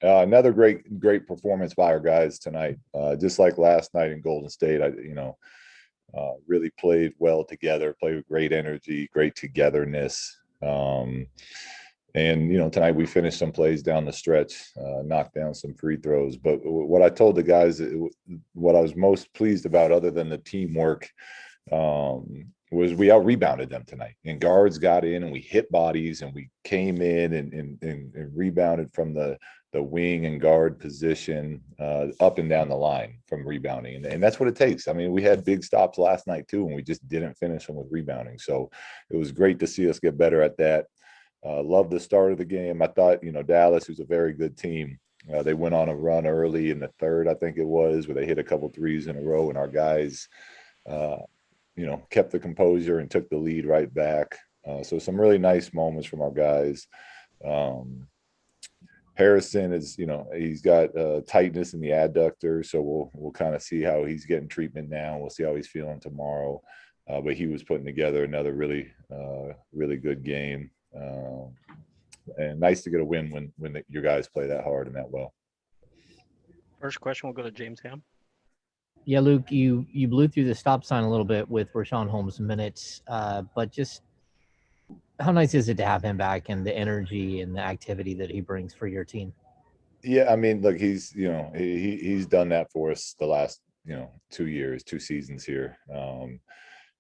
Another great performance by our guys tonight. Just like last night in Golden State, really played well together, played with great energy, great togetherness. And tonight we finished some plays down the stretch, knocked down some free throws. But what I told the guys, what I was most pleased about, other than the teamwork, was we out rebounded them tonight. And guards got in, and we hit bodies, and we came in and rebounded from the wing and guard position, up and down the line from rebounding. And that's what it takes. I mean, we had big stops last night too, and we just didn't finish them with rebounding. So it was great to see us get better at that. Loved the start of the game. I thought, Dallas, who's a very good team, they went on a run early in the third, I think it was, where they hit a couple threes in a row, and our guys, kept the composure and took the lead right back. So some really nice moments from our guys. Harrison is, he's got tightness in the adductor, so we'll kind of see how he's getting treatment now. We'll see how he's feeling tomorrow. But he was putting together another really good game. And nice to get a win when your guys play that hard and that well. First question will go to James Ham. Yeah, Luke, you blew through the stop sign a little bit with Rashawn Holmes' minutes, but just how nice is it to have him back and the energy and the activity that he brings for your team? Yeah, I mean, look, he's he's done that for us the last 2 seasons here.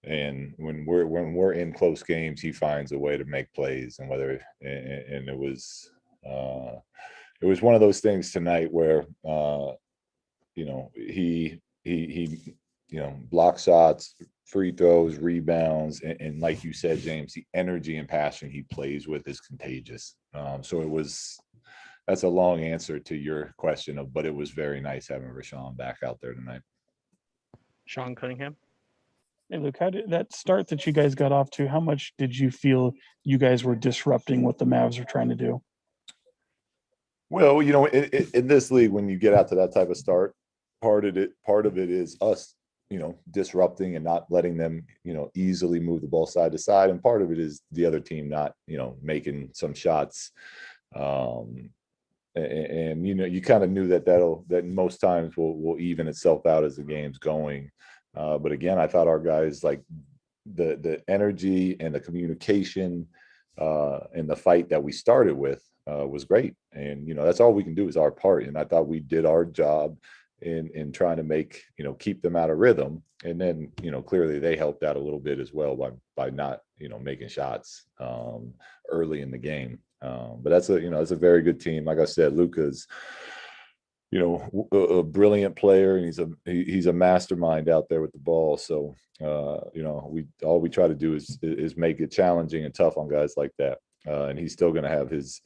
And when we're in close games, he finds a way to make plays. And it was one of those things tonight where he block shots, free throws, rebounds, and like you said, James, the energy and passion he plays with is contagious. So that's a long answer to your question but it was very nice having Rashawn back out there tonight. Sean Cunningham. Hey, Luke, how did that start that you guys got off to? How much did you feel you guys were disrupting what the Mavs were trying to do? Well, in this league, when you get out to that type of start, part of it is us, disrupting and not letting them, easily move the ball side to side, and part of it is the other team not, making some shots. And you kind of knew that most times will even itself out as the game's going. But again, I thought our guys, like the energy and the communication and the fight that we started with was great. And, that's all we can do is our part. And I thought we did our job in trying to make, keep them out of rhythm. And then, clearly they helped out a little bit as well by not, making shots early in the game. But that's it's a very good team. Like I said, Luka's, a brilliant player, and he's a mastermind out there with the ball. So, we try to do is make it challenging and tough on guys like that. And he's still going to have his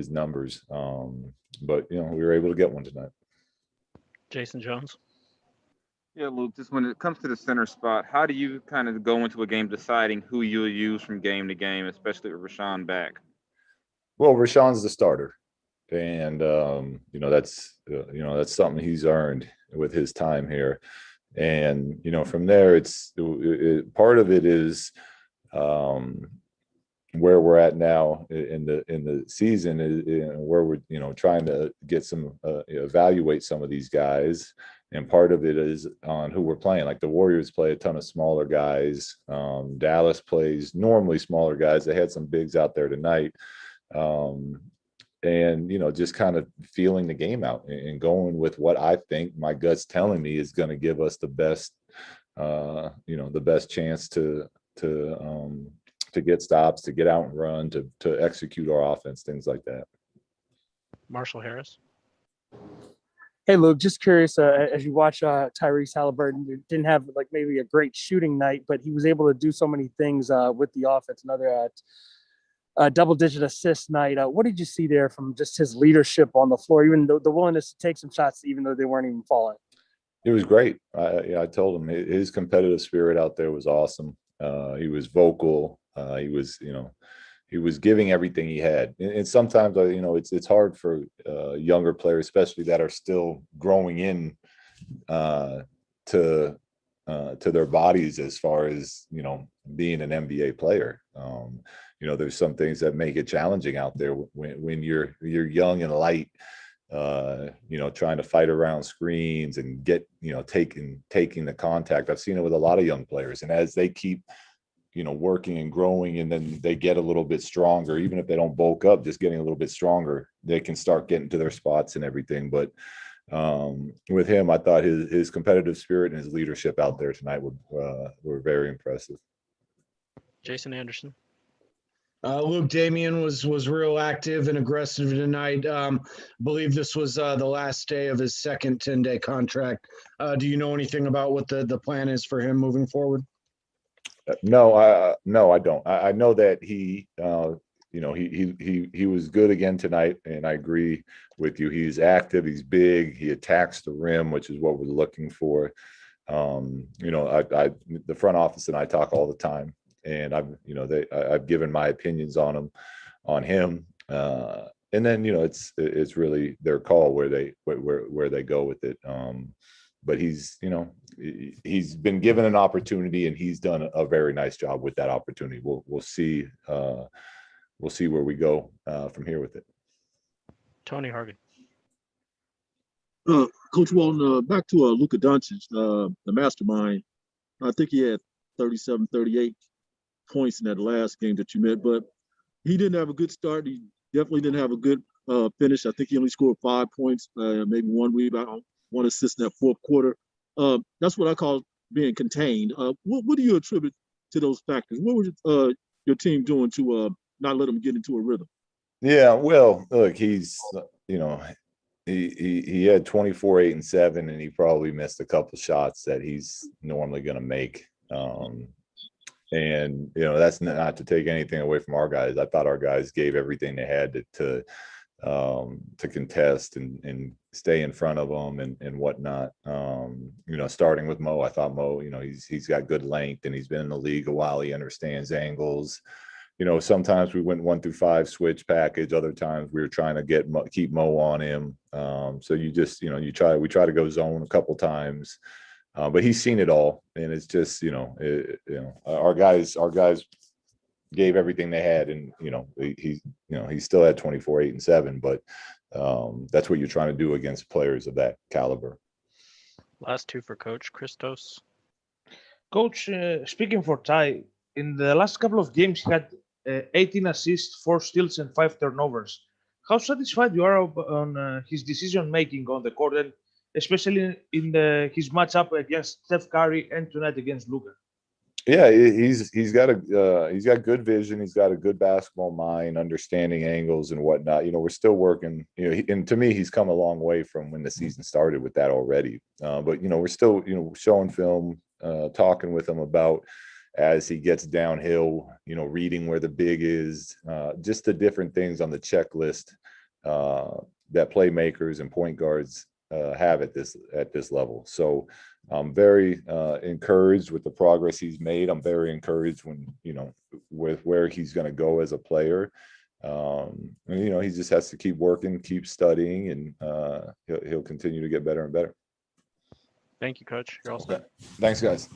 numbers. But, we were able to get one tonight. Jason Jones. Yeah, Luke, just when it comes to the center spot, how do you kind of go into a game deciding who you'll use from game to game, especially with Rashawn back? Well, Rashawn's the starter. And, that's something he's earned with his time here. And, from there, part of it is where we're at now in the season, where we're, trying to get evaluate some of these guys. And part of it is on who we're playing. Like the Warriors play a ton of smaller guys. Dallas plays normally smaller guys. They had some bigs out there tonight. And, just kind of feeling the game out and going with what I think my gut's telling me is going to give us the best, the best chance to get stops, to get out and run, to execute our offense, things like that. Marshall Harris. Hey, Luke, just curious, as you watch Tyrese Haliburton, didn't have like maybe a great shooting night, but he was able to do so many things with the offense. Another double-digit assist night. What did you see there from just his leadership on the floor, even the willingness to take some shots, even though they weren't even falling? It was great. I told him his competitive spirit out there was awesome. He was vocal. He was giving everything he had. And sometimes, it's hard for younger players, especially that are still growing in to their bodies as far as, being an NBA player. There's some things that make it challenging out there when you're young and light trying to fight around screens and get, taking the contact. I've seen it with a lot of young players. And as they keep, working and growing, and then they get a little bit stronger, even if they don't bulk up, just getting a little bit stronger, they can start getting to their spots and everything. But with him, I thought his competitive spirit and his leadership out there tonight were very impressive. Jason Anderson. Luke, Damian was real active and aggressive tonight. Believe this was the last day of his second 10-day contract. Do you know anything about what the plan is for him moving forward? No, I don't. I know that he was good again tonight, and I agree with you. He's active, he's big, he attacks the rim, which is what we're looking for. The front office and I talk all the time, and I've given my opinions on him. And then it's really their call where they go with it. But he's been given an opportunity, and he's done a very nice job with that opportunity. We'll see where we go from here with it. Tony Hargan. Coach Walton, back to Luka Doncic, the mastermind. I think he had 37, 38 points in that last game that you met, but he didn't have a good start. He definitely didn't have a good finish. I think he only scored 5 points, maybe 1 rebound, 1 assist in that fourth quarter. That's what I call being contained. What do you attribute to those factors? What was your team doing to not let him get into a rhythm? Yeah, well, look, he's he had 24, 8, and 7, and he probably missed a couple shots that he's normally going to make. And that's not to take anything away from our guys. I thought our guys gave everything they had to contest and stay in front of them and whatnot. Starting with Mo, I thought Mo, he's got good length, and he's been in the league a while. He understands angles. Sometimes we went 1 through 5 switch package. Other times we were trying to keep Mo on him. So you just, we try to go zone a couple times, but he's seen it all. And it's just, our guys gave everything they had, and he still had 24, 8, and 7, but that's what you're trying to do against players of that caliber. Last two for Coach Christos. Coach, speaking for Ty, in the last couple of games, he had 18 assists, 4 steals, and 5 turnovers. How satisfied you are on his decision making on the court, and especially in his matchup against Steph Curry and tonight against Luka? Yeah, he's got good vision. He's got a good basketball mind, understanding angles and whatnot. We're still working. And to me, he's come a long way from when the season started with that already. But we're still showing film, talking with him about as he gets downhill. Reading where the big is, just the different things on the checklist that playmakers and point guards have at this level. So I'm very encouraged with the progress he's made. I'm very encouraged with where he's going to go as a player. And he just has to keep working, keep studying, and he'll continue to get better and better. Thank you, Coach. You're all set. Okay. Thanks, guys.